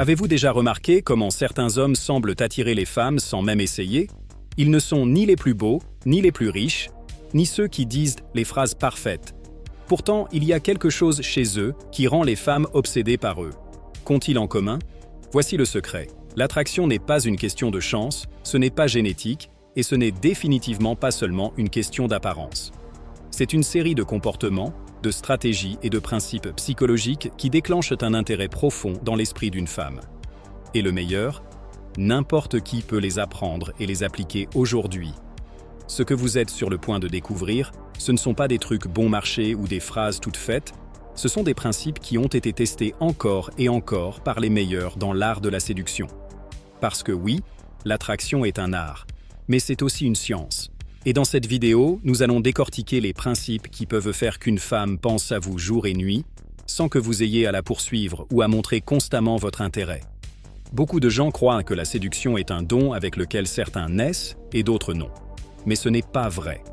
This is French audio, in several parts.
Avez-vous déjà remarqué comment certains hommes semblent attirer les femmes sans même essayer? Ils ne sont ni les plus beaux, ni les plus riches, ni ceux qui disent les phrases parfaites. Pourtant, il y a quelque chose chez eux qui rend les femmes obsédées par eux. Qu'ont-ils en commun? Voici le secret. L'attraction n'est pas une question de chance, ce n'est pas génétique, et ce n'est définitivement pas seulement une question d'apparence. C'est une série de comportements, de stratégies et de principes psychologiques qui déclenchent un intérêt profond dans l'esprit d'une femme. Et le meilleur, n'importe qui peut les apprendre et les appliquer aujourd'hui. Ce que vous êtes sur le point de découvrir, ce ne sont pas des trucs bon marché ou des phrases toutes faites, ce sont des principes qui ont été testés encore et encore par les meilleurs dans l'art de la séduction. Parce que oui, l'attraction est un art, mais c'est aussi une science. Et dans cette vidéo, nous allons décortiquer les principes qui peuvent faire qu'une femme pense à vous jour et nuit, sans que vous ayez à la poursuivre ou à montrer constamment votre intérêt. Beaucoup de gens croient que la séduction est un don avec lequel certains naissent et d'autres non. Mais ce n'est pas vrai.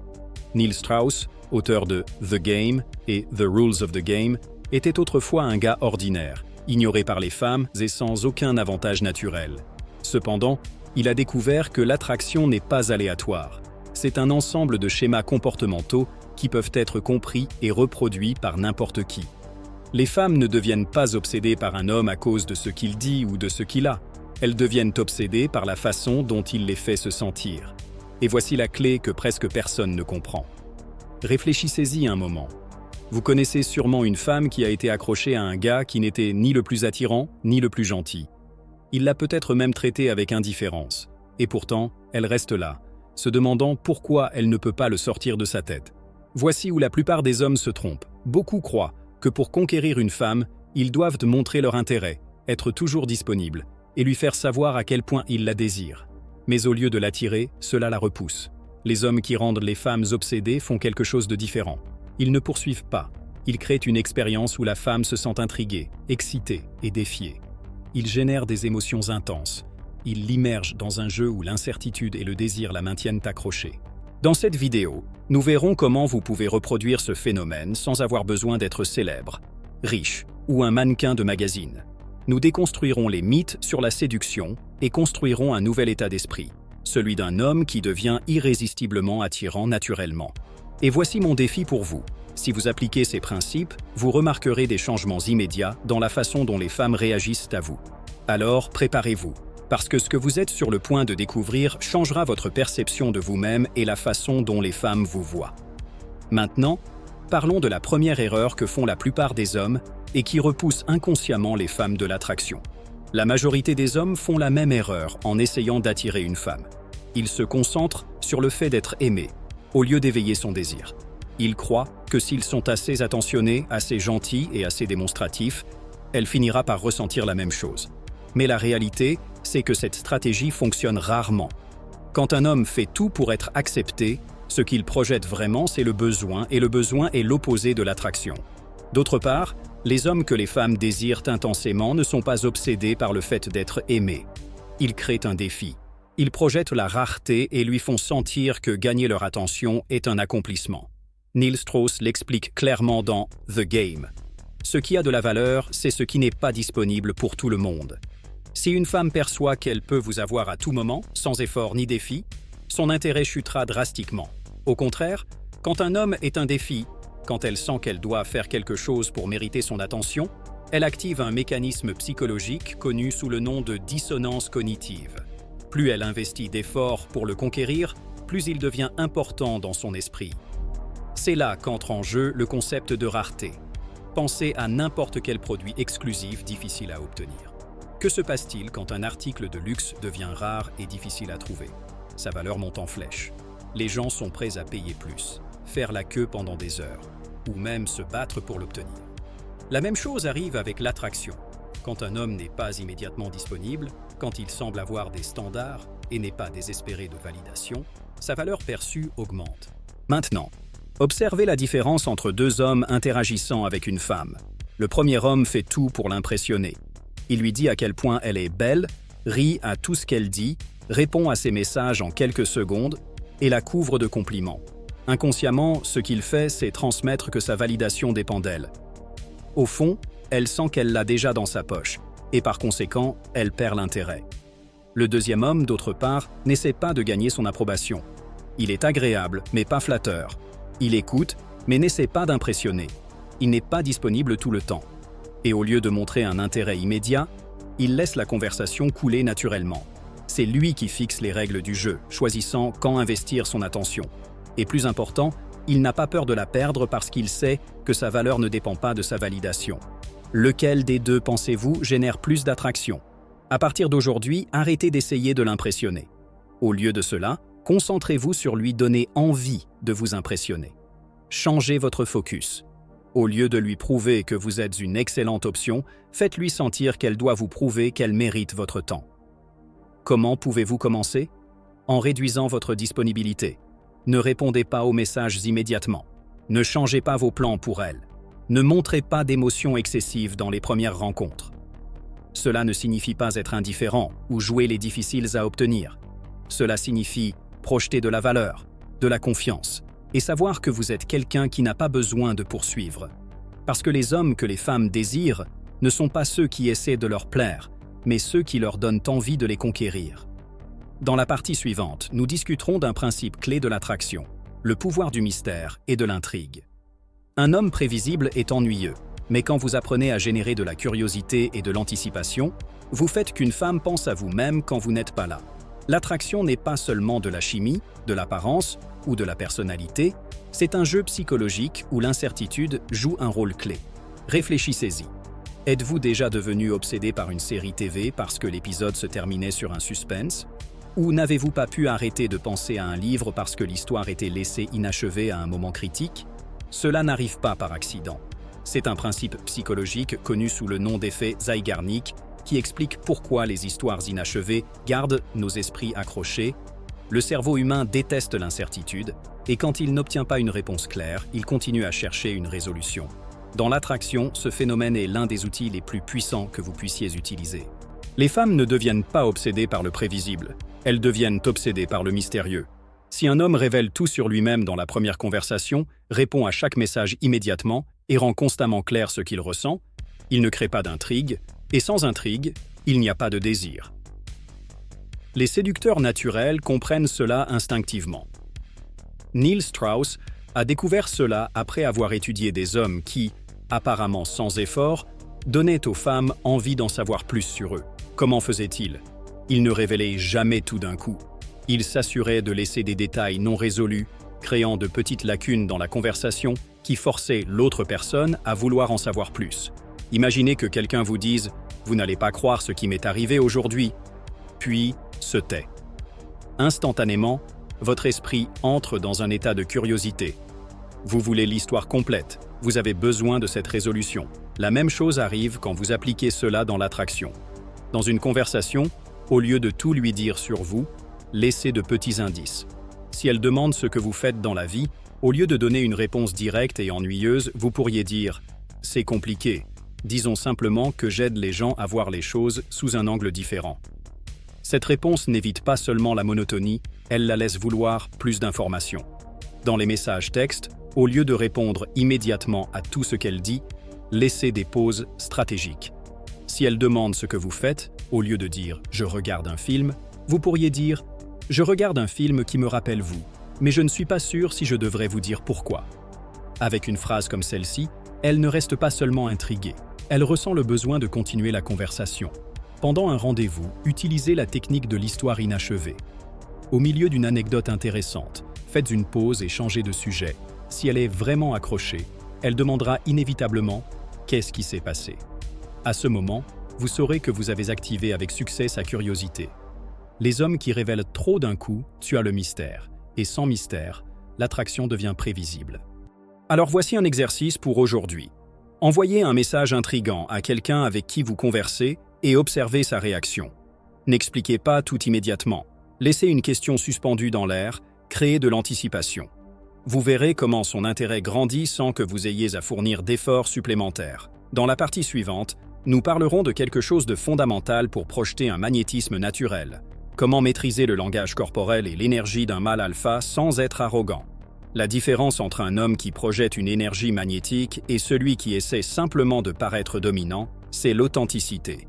Neil Strauss, auteur de The Game et The Rules of the Game, était autrefois un gars ordinaire, ignoré par les femmes et sans aucun avantage naturel. Cependant, il a découvert que l'attraction n'est pas aléatoire. C'est un ensemble de schémas comportementaux qui peuvent être compris et reproduits par n'importe qui. Les femmes ne deviennent pas obsédées par un homme à cause de ce qu'il dit ou de ce qu'il a. Elles deviennent obsédées par la façon dont il les fait se sentir. Et voici la clé que presque personne ne comprend. Réfléchissez-y un moment. Vous connaissez sûrement une femme qui a été accrochée à un gars qui n'était ni le plus attirant, ni le plus gentil. Il l'a peut-être même traitée avec indifférence. Et pourtant, elle reste là, se demandant pourquoi elle ne peut pas le sortir de sa tête. Voici où la plupart des hommes se trompent. Beaucoup croient que pour conquérir une femme, ils doivent montrer leur intérêt, être toujours disponibles, et lui faire savoir à quel point ils la désirent. Mais au lieu de l'attirer, cela la repousse. Les hommes qui rendent les femmes obsédées font quelque chose de différent. Ils ne poursuivent pas. Ils créent une expérience où la femme se sent intriguée, excitée et défiée. Ils génèrent des émotions intenses. Ils l'immergent dans un jeu où l'incertitude et le désir la maintiennent accrochée. Dans cette vidéo, nous verrons comment vous pouvez reproduire ce phénomène sans avoir besoin d'être célèbre, riche ou un mannequin de magazine. Nous déconstruirons les mythes sur la séduction et construirons un nouvel état d'esprit, celui d'un homme qui devient irrésistiblement attirant naturellement. Et voici mon défi pour vous. Si vous appliquez ces principes, vous remarquerez des changements immédiats dans la façon dont les femmes réagissent à vous. Alors, préparez-vous. Parce que ce que vous êtes sur le point de découvrir changera votre perception de vous-même et la façon dont les femmes vous voient. Maintenant, parlons de la première erreur que font la plupart des hommes et qui repousse inconsciemment les femmes de l'attraction. La majorité des hommes font la même erreur en essayant d'attirer une femme. Ils se concentrent sur le fait d'être aimés, au lieu d'éveiller son désir. Ils croient que s'ils sont assez attentionnés, assez gentils et assez démonstratifs, elle finira par ressentir la même chose. Mais la réalité, c'est que cette stratégie fonctionne rarement. Quand un homme fait tout pour être accepté, ce qu'il projette vraiment, c'est le besoin, et le besoin est l'opposé de l'attraction. D'autre part, les hommes que les femmes désirent intensément ne sont pas obsédés par le fait d'être aimés. Ils créent un défi. Ils projettent la rareté et lui font sentir que gagner leur attention est un accomplissement. Neil Strauss l'explique clairement dans The Game. Ce qui a de la valeur, c'est ce qui n'est pas disponible pour tout le monde. Si une femme perçoit qu'elle peut vous avoir à tout moment, sans effort ni défi, son intérêt chutera drastiquement. Au contraire, quand un homme est un défi, quand elle sent qu'elle doit faire quelque chose pour mériter son attention, elle active un mécanisme psychologique connu sous le nom de dissonance cognitive. Plus elle investit d'efforts pour le conquérir, plus il devient important dans son esprit. C'est là qu'entre en jeu le concept de rareté. Pensez à n'importe quel produit exclusif difficile à obtenir. Que se passe-t-il quand un article de luxe devient rare et difficile à trouver? Sa valeur monte en flèche. Les gens sont prêts à payer plus, faire la queue pendant des heures, ou même se battre pour l'obtenir. La même chose arrive avec l'attraction. Quand un homme n'est pas immédiatement disponible, quand il semble avoir des standards et n'est pas désespéré de validation, sa valeur perçue augmente. Maintenant, observez la différence entre deux hommes interagissant avec une femme. Le premier homme fait tout pour l'impressionner. Il lui dit à quel point elle est belle, rit à tout ce qu'elle dit, répond à ses messages en quelques secondes et la couvre de compliments. Inconsciemment, ce qu'il fait, c'est transmettre que sa validation dépend d'elle. Au fond, elle sent qu'elle l'a déjà dans sa poche. et par conséquent, elle perd l'intérêt. Le deuxième homme, d'autre part, n'essaie pas de gagner son approbation. Il est agréable, mais pas flatteur. Il écoute, mais n'essaie pas d'impressionner. Il n'est pas disponible tout le temps. Et au lieu de montrer un intérêt immédiat, il laisse la conversation couler naturellement. C'est lui qui fixe les règles du jeu, choisissant quand investir son attention. Et plus important, il n'a pas peur de la perdre parce qu'il sait que sa valeur ne dépend pas de sa validation. Lequel des deux, pensez-vous, génère plus d'attraction? À partir d'aujourd'hui, arrêtez d'essayer de l'impressionner. Au lieu de cela, concentrez-vous sur lui donner envie de vous impressionner. Changez votre focus. Au lieu de lui prouver que vous êtes une excellente option, faites-lui sentir qu'elle doit vous prouver qu'elle mérite votre temps. Comment pouvez-vous commencer? En réduisant votre disponibilité. Ne répondez pas aux messages immédiatement. Ne changez pas vos plans pour elle. Ne montrez pas d'émotions excessives dans les premières rencontres. Cela ne signifie pas être indifférent ou jouer les difficiles à obtenir. Cela signifie projeter de la valeur, de la confiance, et savoir que vous êtes quelqu'un qui n'a pas besoin de poursuivre. Parce que les hommes que les femmes désirent ne sont pas ceux qui essaient de leur plaire, mais ceux qui leur donnent envie de les conquérir. Dans la partie suivante, nous discuterons d'un principe clé de l'attraction, le pouvoir du mystère et de l'intrigue. Un homme prévisible est ennuyeux, mais quand vous apprenez à générer de la curiosité et de l'anticipation, vous faites qu'une femme pense à vous-même quand vous n'êtes pas là. L'attraction n'est pas seulement de la chimie, de l'apparence ou de la personnalité, c'est un jeu psychologique où l'incertitude joue un rôle clé. Réfléchissez-y. Êtes-vous déjà devenu obsédé par une série TV parce que l'épisode se terminait sur un suspense? Ou n'avez-vous pas pu arrêter de penser à un livre parce que l'histoire était laissée inachevée à un moment critique? Cela n'arrive pas par accident. C'est un principe psychologique connu sous le nom d'effet Zeigarnik qui explique pourquoi les histoires inachevées gardent nos esprits accrochés. Le cerveau humain déteste l'incertitude et quand il n'obtient pas une réponse claire, il continue à chercher une résolution. Dans l'attraction, ce phénomène est l'un des outils les plus puissants que vous puissiez utiliser. Les femmes ne deviennent pas obsédées par le prévisible, elles deviennent obsédées par le mystérieux. Si un homme révèle tout sur lui-même dans la première conversation, répond à chaque message immédiatement et rend constamment clair ce qu'il ressent, il ne crée pas d'intrigue, et sans intrigue, il n'y a pas de désir. Les séducteurs naturels comprennent cela instinctivement. Neil Strauss a découvert cela après avoir étudié des hommes qui, apparemment sans effort, donnaient aux femmes envie d'en savoir plus sur eux. Comment faisaient-ils? Ils ne révélaient jamais tout d'un coup. Ils s'assuraient de laisser des détails non résolus, créant de petites lacunes dans la conversation qui forçaient l'autre personne à vouloir en savoir plus. Imaginez que quelqu'un vous dise « Vous n'allez pas croire ce qui m'est arrivé aujourd'hui », puis se tait. Instantanément, votre esprit entre dans un état de curiosité. Vous voulez l'histoire complète, vous avez besoin de cette résolution. La même chose arrive quand vous appliquez cela dans l'attraction. Dans une conversation, au lieu de tout lui dire sur vous, laissez de petits indices. Si elle demande ce que vous faites dans la vie, au lieu de donner une réponse directe et ennuyeuse, vous pourriez dire « C'est compliqué ». Disons simplement que j'aide les gens à voir les choses sous un angle différent. Cette réponse n'évite pas seulement la monotonie, elle la laisse vouloir plus d'informations. Dans les messages textes, au lieu de répondre immédiatement à tout ce qu'elle dit, laissez des pauses stratégiques. Si elle demande ce que vous faites, au lieu de dire « je regarde un film », vous pourriez dire « je regarde un film qui me rappelle vous, mais je ne suis pas sûr si je devrais vous dire pourquoi ». Avec une phrase comme celle-ci, elle ne reste pas seulement intriguée, elle ressent le besoin de continuer la conversation. Pendant un rendez-vous, utilisez la technique de l'histoire inachevée. Au milieu d'une anecdote intéressante, faites une pause et changez de sujet. Si elle est vraiment accrochée, elle demandera inévitablement « Qu'est-ce qui s'est passé ?» À ce moment, vous saurez que vous avez activé avec succès sa curiosité. Les hommes qui révèlent trop d'un coup tuent le mystère, et sans mystère, l'attraction devient prévisible. Alors voici un exercice pour aujourd'hui. Envoyez un message intriguant à quelqu'un avec qui vous conversez et observez sa réaction. N'expliquez pas tout immédiatement. Laissez une question suspendue dans l'air, créez de l'anticipation. Vous verrez comment son intérêt grandit sans que vous ayez à fournir d'efforts supplémentaires. Dans la partie suivante, nous parlerons de quelque chose de fondamental pour projeter un magnétisme naturel. Comment maîtriser le langage corporel et l'énergie d'un mâle alpha sans être arrogant. La différence entre un homme qui projette une énergie magnétique et celui qui essaie simplement de paraître dominant, c'est l'authenticité.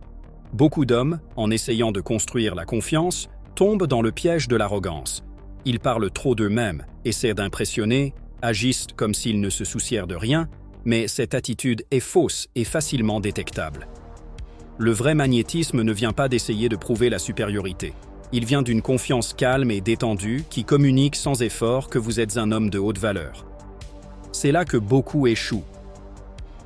Beaucoup d'hommes, en essayant de construire la confiance, tombent dans le piège de l'arrogance. Ils parlent trop d'eux-mêmes, essaient d'impressionner, agissent comme s'ils ne se soucièrent de rien, mais cette attitude est fausse et facilement détectable. Le vrai magnétisme ne vient pas d'essayer de prouver la supériorité. Il vient d'une confiance calme et détendue qui communique sans effort que vous êtes un homme de haute valeur. C'est là que beaucoup échouent.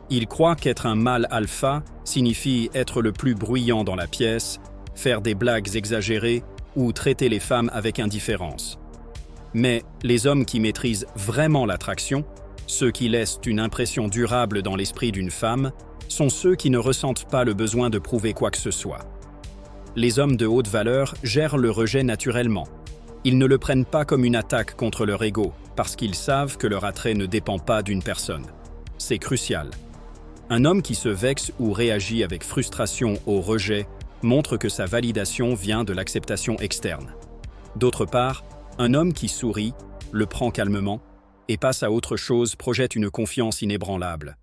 Ils croient qu'être un mâle alpha signifie être le plus bruyant dans la pièce, faire des blagues exagérées ou traiter les femmes avec indifférence. Mais les hommes qui maîtrisent vraiment l'attraction, ceux qui laissent une impression durable dans l'esprit d'une femme, sont ceux qui ne ressentent pas le besoin de prouver quoi que ce soit. Les hommes de haute valeur gèrent le rejet naturellement. Ils ne le prennent pas comme une attaque contre leur ego, parce qu'ils savent que leur attrait ne dépend pas d'une personne. C'est crucial. Un homme qui se vexe ou réagit avec frustration au rejet montre que sa validation vient de l'acceptation externe. D'autre part, un homme qui sourit, le prend calmement, et passe à autre chose projette une confiance inébranlable.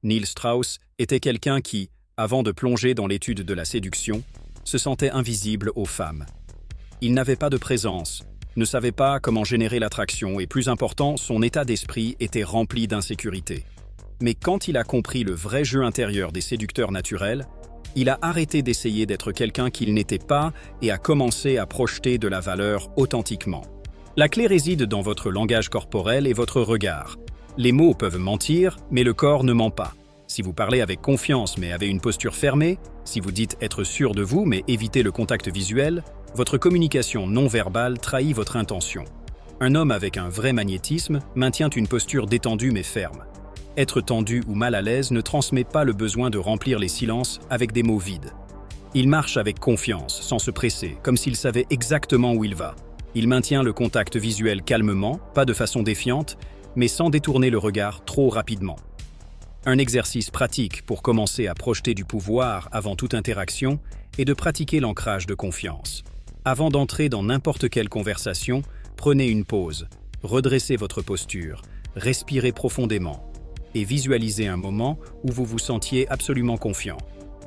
Neil Strauss était quelqu'un qui, avant de plonger dans l'étude de la séduction, se sentait invisible aux femmes. Il n'avait pas de présence, ne savait pas comment générer l'attraction et plus important, son état d'esprit était rempli d'insécurité. Mais quand il a compris le vrai jeu intérieur des séducteurs naturels, il a arrêté d'essayer d'être quelqu'un qu'il n'était pas et a commencé à projeter de la valeur authentiquement. La clé réside dans votre langage corporel et votre regard. Les mots peuvent mentir, mais le corps ne ment pas. Si vous parlez avec confiance mais avez une posture fermée, si vous dites être sûr de vous mais évitez le contact visuel, votre communication non verbale trahit votre intention. Un homme avec un vrai magnétisme maintient une posture détendue mais ferme. Être tendu ou mal à l'aise ne transmet pas le besoin de remplir les silences avec des mots vides. Il marche avec confiance, sans se presser, comme s'il savait exactement où il va. Il maintient le contact visuel calmement, pas de façon défiante, mais sans détourner le regard trop rapidement. Un exercice pratique pour commencer à projeter du pouvoir avant toute interaction est de pratiquer l'ancrage de confiance. Avant d'entrer dans n'importe quelle conversation, prenez une pause, redressez votre posture, respirez profondément et visualisez un moment où vous vous sentiez absolument confiant.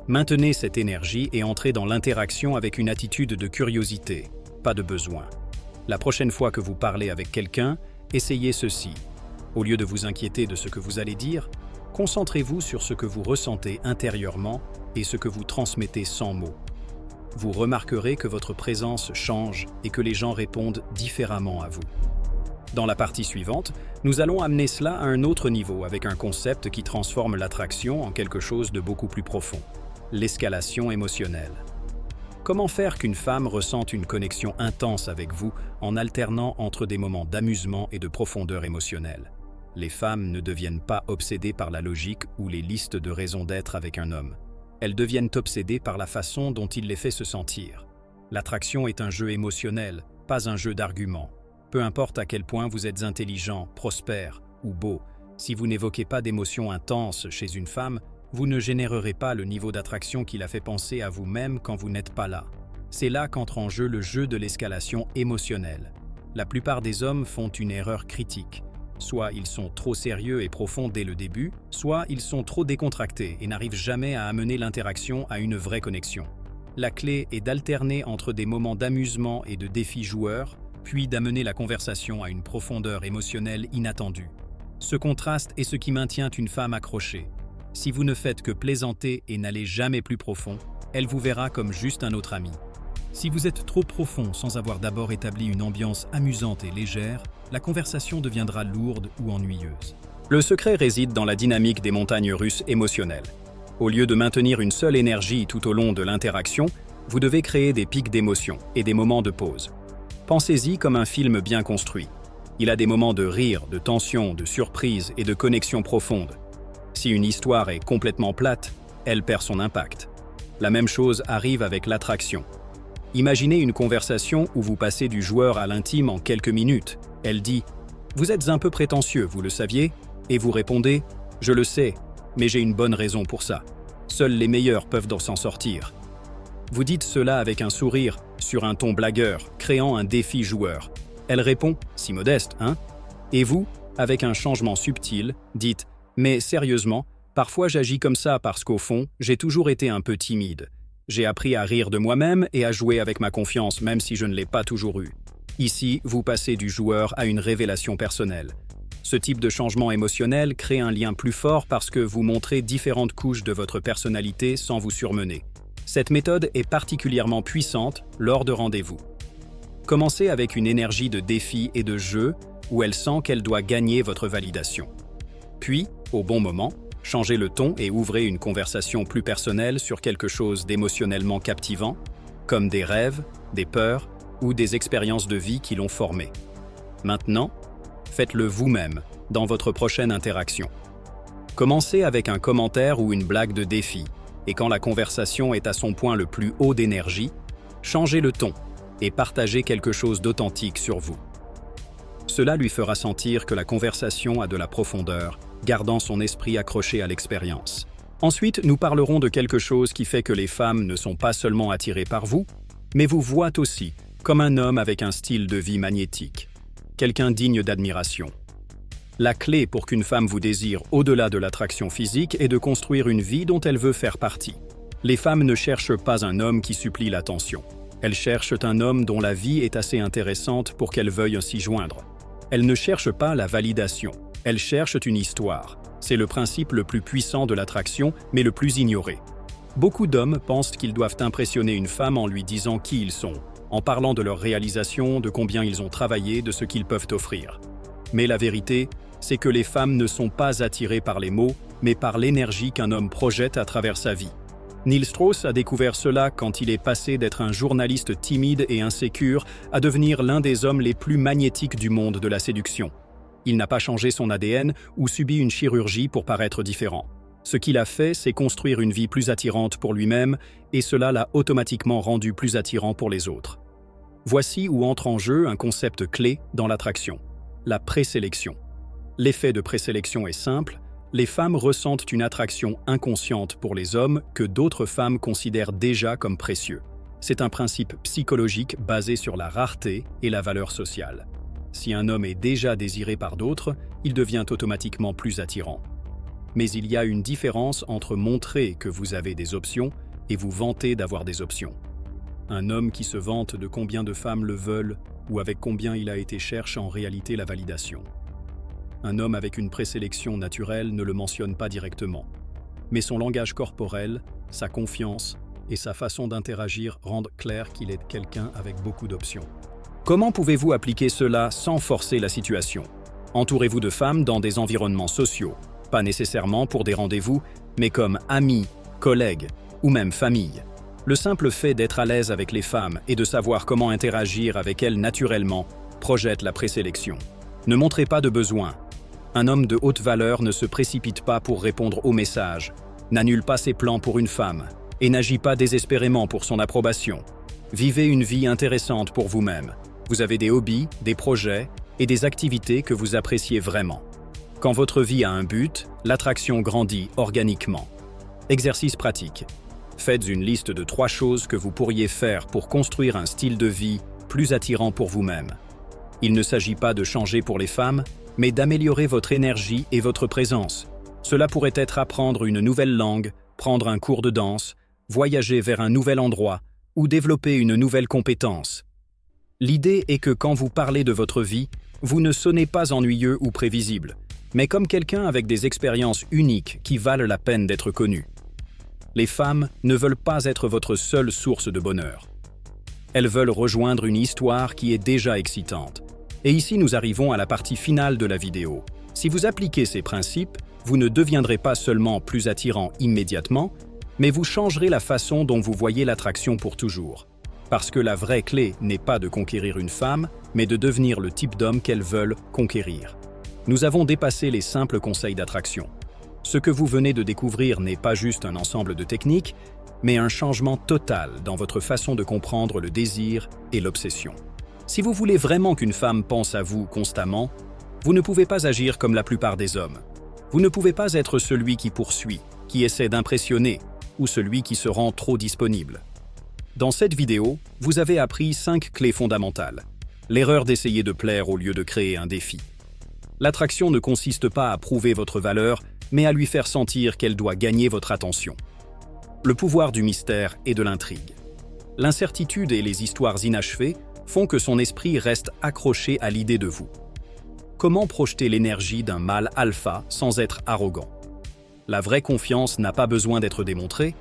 Maintenez cette énergie et entrez dans l'interaction avec une attitude de curiosité, pas de besoin. La prochaine fois que vous parlez avec quelqu'un, essayez ceci. Au lieu de vous inquiéter de ce que vous allez dire, concentrez-vous sur ce que vous ressentez intérieurement et ce que vous transmettez sans mots. Vous remarquerez que votre présence change et que les gens répondent différemment à vous. Dans la partie suivante, nous allons amener cela à un autre niveau avec un concept qui transforme l'attraction en quelque chose de beaucoup plus profond, l'escalation émotionnelle. Comment faire qu'une femme ressente une connexion intense avec vous en alternant entre des moments d'amusement et de profondeur émotionnelle? Les femmes ne deviennent pas obsédées par la logique ou les listes de raisons d'être avec un homme. Elles deviennent obsédées par la façon dont il les fait se sentir. L'attraction est un jeu émotionnel, pas un jeu d'arguments. Peu importe à quel point vous êtes intelligent, prospère ou beau, si vous n'évoquez pas d'émotions intenses chez une femme, vous ne générerez pas le niveau d'attraction qui la fait penser à vous-même quand vous n'êtes pas là. C'est là qu'entre en jeu le jeu de l'escalation émotionnelle. La plupart des hommes font une erreur critique. Soit ils sont trop sérieux et profonds dès le début, soit ils sont trop décontractés et n'arrivent jamais à amener l'interaction à une vraie connexion. La clé est d'alterner entre des moments d'amusement et de défis joueurs, puis d'amener la conversation à une profondeur émotionnelle inattendue. Ce contraste est ce qui maintient une femme accrochée. Si vous ne faites que plaisanter et n'allez jamais plus profond, elle vous verra comme juste un autre ami. Si vous êtes trop profond sans avoir d'abord établi une ambiance amusante et légère, la conversation deviendra lourde ou ennuyeuse. Le secret réside dans la dynamique des montagnes russes émotionnelles. Au lieu de maintenir une seule énergie tout au long de l'interaction, vous devez créer des pics d'émotion et des moments de pause. Pensez-y comme un film bien construit. Il a des moments de rire, de tension, de surprise et de connexion profonde. Si une histoire est complètement plate, elle perd son impact. La même chose arrive avec l'attraction. Imaginez une conversation où vous passez du joueur à l'intime en quelques minutes. Elle dit « Vous êtes un peu prétentieux, vous le saviez ?» Et vous répondez « Je le sais, mais j'ai une bonne raison pour ça. Seuls les meilleurs peuvent s'en sortir. » Vous dites cela avec un sourire, sur un ton blagueur, créant un défi joueur. Elle répond « Si modeste, hein ?» Et vous, avec un changement subtil, dites « Mais sérieusement, parfois j'agis comme ça parce qu'au fond, j'ai toujours été un peu timide. J'ai appris à rire de moi-même et à jouer avec ma confiance, même si je ne l'ai pas toujours eue. Ici, vous passez du joueur à une révélation personnelle. Ce type de changement émotionnel crée un lien plus fort parce que vous montrez différentes couches de votre personnalité sans vous surmener. Cette méthode est particulièrement puissante lors de rendez-vous. Commencez avec une énergie de défi et de jeu où elle sent qu'elle doit gagner votre validation. Puis, au bon moment, changez le ton et ouvrez une conversation plus personnelle sur quelque chose d'émotionnellement captivant, comme des rêves, des peurs ou des expériences de vie qui l'ont formé. Maintenant, faites-le vous-même dans votre prochaine interaction. Commencez avec un commentaire ou une blague de défi, et quand la conversation est à son point le plus haut d'énergie, changez le ton et partagez quelque chose d'authentique sur vous. Cela lui fera sentir que la conversation a de la profondeur, gardant son esprit accroché à l'expérience. Ensuite, nous parlerons de quelque chose qui fait que les femmes ne sont pas seulement attirées par vous, mais vous voient aussi comme un homme avec un style de vie magnétique, quelqu'un digne d'admiration. La clé pour qu'une femme vous désire au-delà de l'attraction physique est de construire une vie dont elle veut faire partie. Les femmes ne cherchent pas un homme qui supplie l'attention. Elles cherchent un homme dont la vie est assez intéressante pour qu'elles veuillent s'y joindre. Elles ne cherchent pas la validation. Elles cherchent une histoire. C'est le principe le plus puissant de l'attraction, mais le plus ignoré. Beaucoup d'hommes pensent qu'ils doivent impressionner une femme en lui disant qui ils sont, en parlant de leurs réalisations, de combien ils ont travaillé, de ce qu'ils peuvent offrir. Mais la vérité, c'est que les femmes ne sont pas attirées par les mots, mais par l'énergie qu'un homme projette à travers sa vie. Neil Strauss a découvert cela quand il est passé d'être un journaliste timide et insécure à devenir l'un des hommes les plus magnétiques du monde de la séduction. Il n'a pas changé son ADN ou subi une chirurgie pour paraître différent. Ce qu'il a fait, c'est construire une vie plus attirante pour lui-même, et cela l'a automatiquement rendu plus attirant pour les autres. Voici où entre en jeu un concept clé dans l'attraction, la présélection. L'effet de présélection est simple, les femmes ressentent une attraction inconsciente pour les hommes que d'autres femmes considèrent déjà comme précieux. C'est un principe psychologique basé sur la rareté et la valeur sociale. Si un homme est déjà désiré par d'autres, il devient automatiquement plus attirant. Mais il y a une différence entre montrer que vous avez des options et vous vanter d'avoir des options. Un homme qui se vante de combien de femmes le veulent ou avec combien il a été cherche en réalité la validation. Un homme avec une présélection naturelle ne le mentionne pas directement, mais son langage corporel, sa confiance et sa façon d'interagir rendent clair qu'il est quelqu'un avec beaucoup d'options. Comment pouvez-vous appliquer cela sans forcer la situation? Entourez-vous de femmes dans des environnements sociaux, pas nécessairement pour des rendez-vous, mais comme amis, collègues ou même famille. Le simple fait d'être à l'aise avec les femmes et de savoir comment interagir avec elles naturellement projette la présélection. Ne montrez pas de besoin. Un homme de haute valeur ne se précipite pas pour répondre aux messages, n'annule pas ses plans pour une femme et n'agit pas désespérément pour son approbation. Vivez une vie intéressante pour vous-même. Vous avez des hobbies, des projets et des activités que vous appréciez vraiment. Quand votre vie a un but, l'attraction grandit organiquement. Exercice pratique. Faites une liste de 3 choses que vous pourriez faire pour construire un style de vie plus attirant pour vous-même. Il ne s'agit pas de changer pour les femmes, mais d'améliorer votre énergie et votre présence. Cela pourrait être apprendre une nouvelle langue, prendre un cours de danse, voyager vers un nouvel endroit ou développer une nouvelle compétence. L'idée est que quand vous parlez de votre vie, vous ne sonnez pas ennuyeux ou prévisible, mais comme quelqu'un avec des expériences uniques qui valent la peine d'être connu. Les femmes ne veulent pas être votre seule source de bonheur. Elles veulent rejoindre une histoire qui est déjà excitante. Et ici, nous arrivons à la partie finale de la vidéo. Si vous appliquez ces principes, vous ne deviendrez pas seulement plus attirant immédiatement, mais vous changerez la façon dont vous voyez l'attraction pour toujours. Parce que la vraie clé n'est pas de conquérir une femme, mais de devenir le type d'homme qu'elles veulent conquérir. Nous avons dépassé les simples conseils d'attraction. Ce que vous venez de découvrir n'est pas juste un ensemble de techniques, mais un changement total dans votre façon de comprendre le désir et l'obsession. Si vous voulez vraiment qu'une femme pense à vous constamment, vous ne pouvez pas agir comme la plupart des hommes. Vous ne pouvez pas être celui qui poursuit, qui essaie d'impressionner, ou celui qui se rend trop disponible. Dans cette vidéo, vous avez appris 5 clés fondamentales. L'erreur d'essayer de plaire au lieu de créer un défi. L'attraction ne consiste pas à prouver votre valeur, mais à lui faire sentir qu'elle doit gagner votre attention. Le pouvoir du mystère et de l'intrigue. L'incertitude et les histoires inachevées font que son esprit reste accroché à l'idée de vous. Comment projeter l'énergie d'un mâle alpha sans être arrogant? La vraie confiance n'a pas besoin d'être démontrée,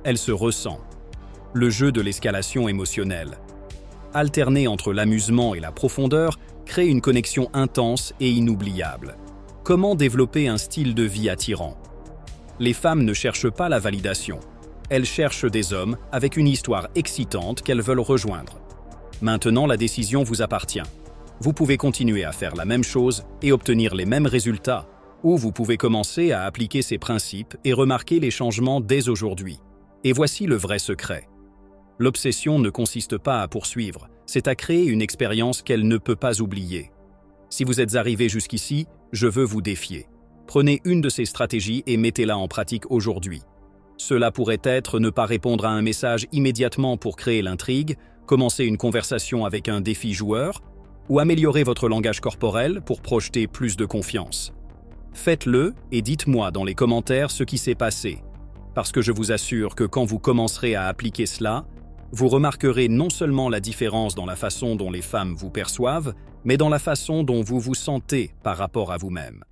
elle se ressent. Le jeu de l'escalation émotionnelle. Alterner entre l'amusement et la profondeur crée une connexion intense et inoubliable. Comment développer un style de vie attirant? Les femmes ne cherchent pas la validation. Elles cherchent des hommes avec une histoire excitante qu'elles veulent rejoindre. Maintenant, la décision vous appartient. Vous pouvez continuer à faire la même chose et obtenir les mêmes résultats, ou vous pouvez commencer à appliquer ces principes et remarquer les changements dès aujourd'hui. Et voici le vrai secret. L'obsession ne consiste pas à poursuivre, c'est à créer une expérience qu'elle ne peut pas oublier. Si vous êtes arrivé jusqu'ici, je veux vous défier. Prenez une de ces stratégies et mettez-la en pratique aujourd'hui. Cela pourrait être ne pas répondre à un message immédiatement pour créer l'intrigue, commencer une conversation avec un défi joueur, ou améliorer votre langage corporel pour projeter plus de confiance. Faites-le et dites-moi dans les commentaires ce qui s'est passé, parce que je vous assure que quand vous commencerez à appliquer cela, vous remarquerez non seulement la différence dans la façon dont les femmes vous perçoivent, mais dans la façon dont vous vous sentez par rapport à vous-même.